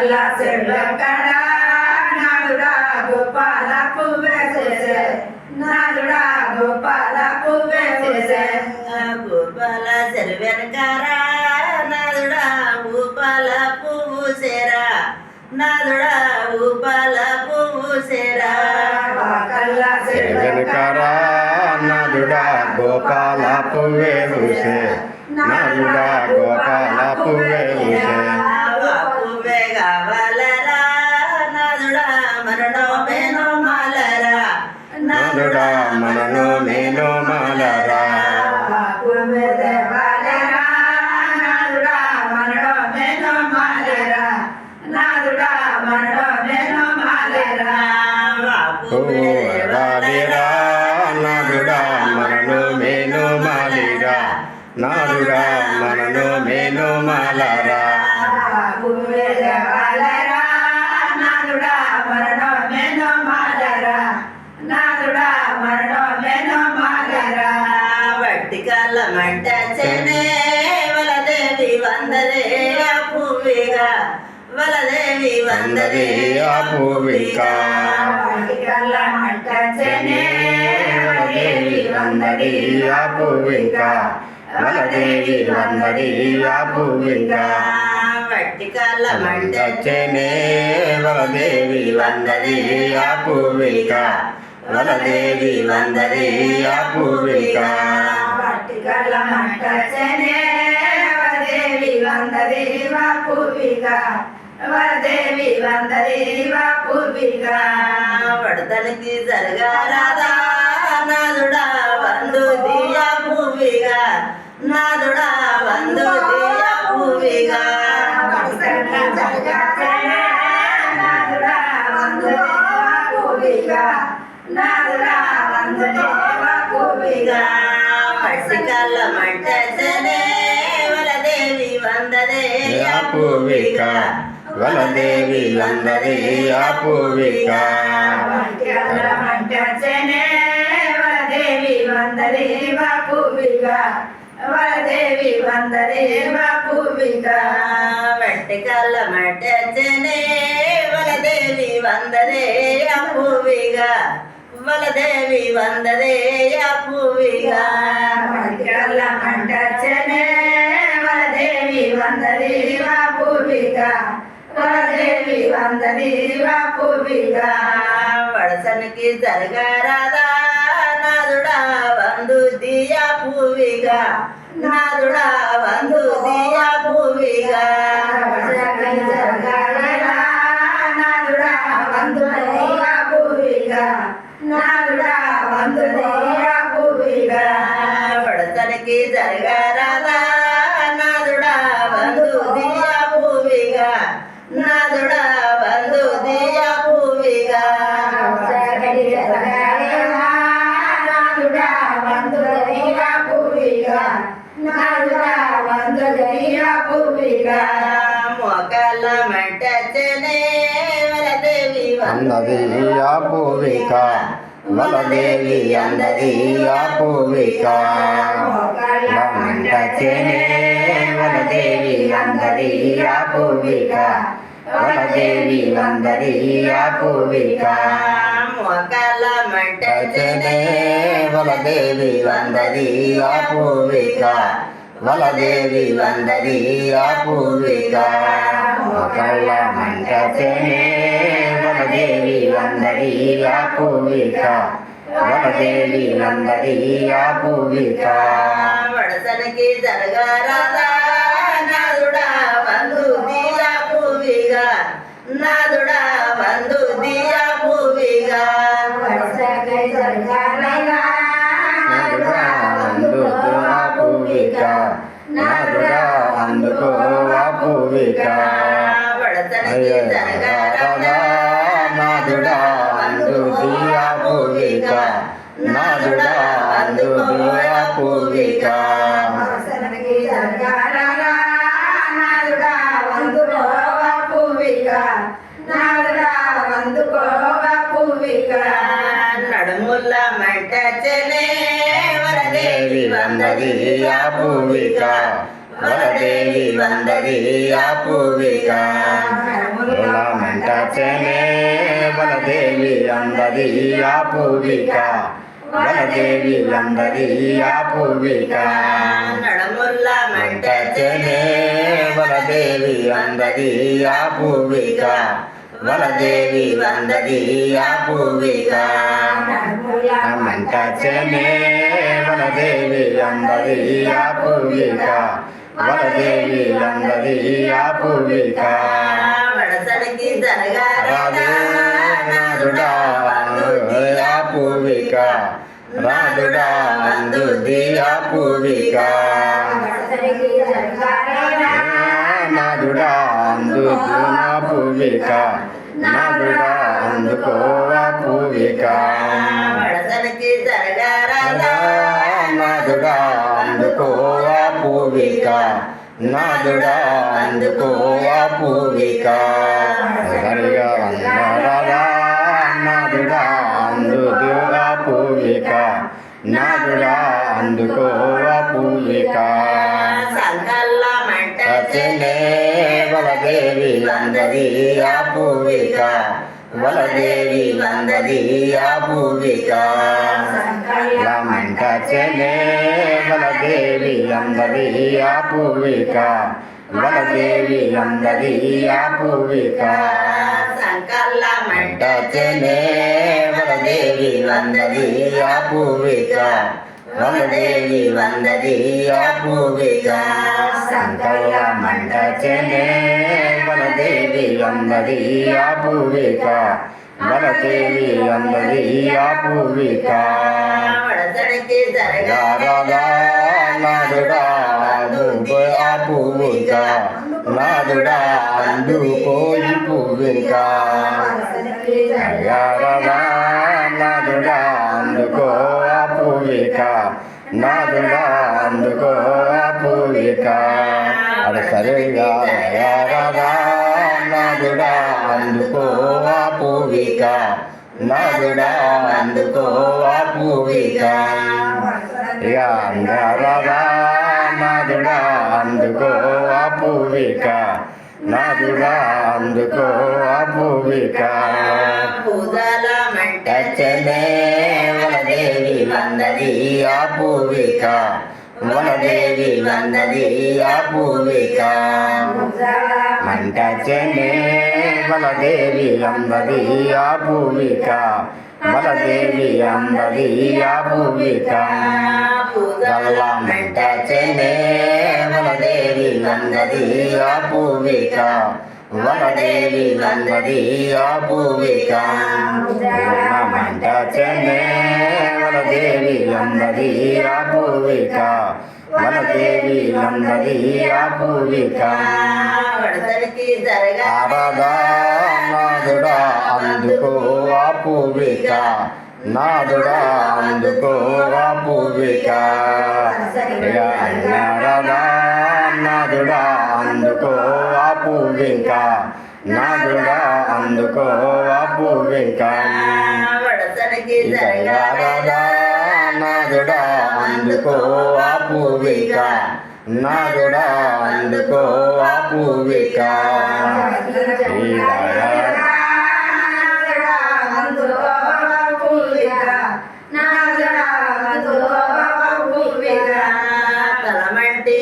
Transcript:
కల్లా చెల్లెక్కడ నాదుడా గోపాల పువ్వే చేసే నాదుడా గోపాల పువ్వే చేసే గోపాల చెరువెనకారా నాదుడా గోపాల పువ్వు సేరా నాదుడా గోపాల పువ్వు సేరా కల్లా వెనకరా నాదుడా గోపాల పువ్వే పూసే నాదుడా గోపాల పువ్వే పూసే పువ్వే కావాలరా నాదుడా మననో మేనో మాలరా నాదుడా మనను నేను మాలరా పువ్వే దేవాలరా నాదుడా మనడో మేనో మాలరా నాదుడా మనడో మేనో మాలరా రాలిరా నాదుడా మనను మేను మాలిరా నాదుడా మనను మేను మాలరా పువ్వే దేవాలరా నాదుడా మనడో మేనో మాలరా నాదుడా మనడో మేనో మాలరా వట్టికల్ల మంట చెనే వలదేవి వందరే పువ్విగా వలదేవి వందరే ఆ పూవికా కల్ల మంట చెనే వలదేవి వందరి ఆ పూవికా వలదేవి వందరి ఆ పూవికా వట్టికల్ల మంట చెనే వలదేవి వందరి ఆ పూవికా వలదేవి వందరి ఆ పూవికా కల్ల మంట చెనే వలదేవి వందరి వా పూవిగా వరదేవి వందరి వా పూవిగా వడతనికి జరగారాదా నాదుడా వందు దియా పువ్విగా నాదుడా వందు దియా పువ్విగా నాదుడా వందు పూవిగా నాదుడా వందు పూవిగా పసికల్ల మంట చెనే వలదేవి వందరే ఆ పూవికా వలదేవి వందరి ఆ పూవికా మంట చెనే వరదేవి వందరి వా పూవిగా వరదేవి వందరి వా పూవిగా వట్టికల్ల మంట చెనే వలదేవి వందరే పువ్విగా వలదేవి వందరే పువ్విగా కల్ల మంట చెనే వరదేవి వందరి వా పూవిగా వరదేవి వందరి వా పూవిగా వడసనికి జరగారాదా నాదుడా వందు దియా పువ్విగా నాదుడా వందు దియా పువ్విగా నాదుడా వందు పూవిగా నాదుడా వందు పూవిగా వడసనికి జరగారాదా నాదుడా వందు దియా పువ్విగా నాదుడా వందు దియా పువ్విగా నాదుడా వందు పూవిగా నాదుడా వందు పూవిగా మోకాళ్ళ మంట చెనే వలదేవి అందరి ఆ పూవికా వలదేవి అందరి ఆ పూవికా మంట చెనే వలదేవి అందరి ఆ పూవికా వలదేవి అందరి ఆ పూవికా మోకాళ్ళ మంట చెనే వలదేవి అందరి ఆ పూవికా వలదేవి వందరి ఆ పూవికా ఒకళ్ళ మంట చెనే వలదేవి వందరి ఆ పూవికా వలదేవి వందరి ఆ పూవికా వడసనికి జరగారాదా నాదుడా వందు దియా పువ్విగా నాదుడా వందు దియా పువ్విగా నాదుడా అందుకో ఆ పూవికా నాదుడా అందుకో ఆ పూవికా వడసనికి జరగారాదా నాదుడా అందుకో ఆ పూవికా నాదుడా అందుకో ఆ పూవికా నాదుడా వందు పూవిగా నాదుడా వందు పూవిగా నడుముల్ల మంట చెనే వరదేవి వందరి ఆ పూవికా వలదేవి వందది ఆ పూవిక మంట చెనే వలదేవి అందది ఆ పూవిక వలదేవి అందది ఆ పూవిక నడముల్ల మంట చెనే వలదేవి అందది ఆ పూవిక వలదేవి వందది ఆ పూవిక మంట చెనే వలదేవి అందది ఆ పూవిక వలదేవి అందది ఆ పూవిక వడసనికి జరగారాదా నాదుడా ఆ పూవిక రాదుడా అందుది ఆ పూవిక నాదుడా అందుకు నా పూవిక నాదుడా అందుకో ఆ పూవిక వడసనికి జరగారాదా నాదుడా అందుకో ఆ పూవిక నాదుడా అందుకో ఆ పూవిక సరిగా అందరాదా నాదుడా అందుకు ఆ పూవిక నాదుడా అందుకో ఆ పూవిక సంకల్ల మంట చెనే వలదేవి అందది ఆ పూవిక వలదేవి వందది ఆ పూవిక మంట చెనే వలదేవి అందది ఆ పూవిక వలదేవి అందది ఆ పూవిక సంకల్ల మంట చెనే వలదేవి వందది ఆ పూవిక వలదేవి వందది ఆ పూవిక సంకల్ల మంట చెనే వలదేవి అందది ఆ పూవిక వలదేవి అందది ఆ పూవిక వడసనికి రాధా నాదుడా అందుకో ఆ పూవిక నాదుడా అందుకో ఈ పూవిక రాధా నాదుడా అందుకో ఆ పూవిక నాదుడా అందుకో ఆ పూవిక అది సరిగా రాధా నాదుడా అందుకో ఆ పూవిక నాదుడా అందుకో ఆ పూవిక రాధా నాదుడా అందుకో ఆ పూవిక నాదుడా అందుకో ఆ పూవిక పూజల మంట చెనే వలదేవి వందది ఆ పూవిక వలదేవి వందది ఆ పూవిక మంట చెనే వలదేవి అందది ఆ పూవిక వలదేవి అందది ఆ పూవిక మంట చెనే వలదేవి అందది ఆ పూవిక వలదేవి వందది ఆ పూవిక మంట చెనే వలదేవి అందది ఆ పూవిక వలదేవి అందది ఆ పూవిక వడసనికి జరగా రాధా నాదుడా అందుకో ఆ పూవిక నాదుడా అందుకో ఆ పూవిక రాధా నాదుడా అందుకో ఆ పూవిక నాదుడా అందుకో ఆ పూవిక వడసనికి జరగా రాధా నాదుడా అందుకో ఆ పూవిక నాదుడా అందుకో ఆ పూవిక తలమంటి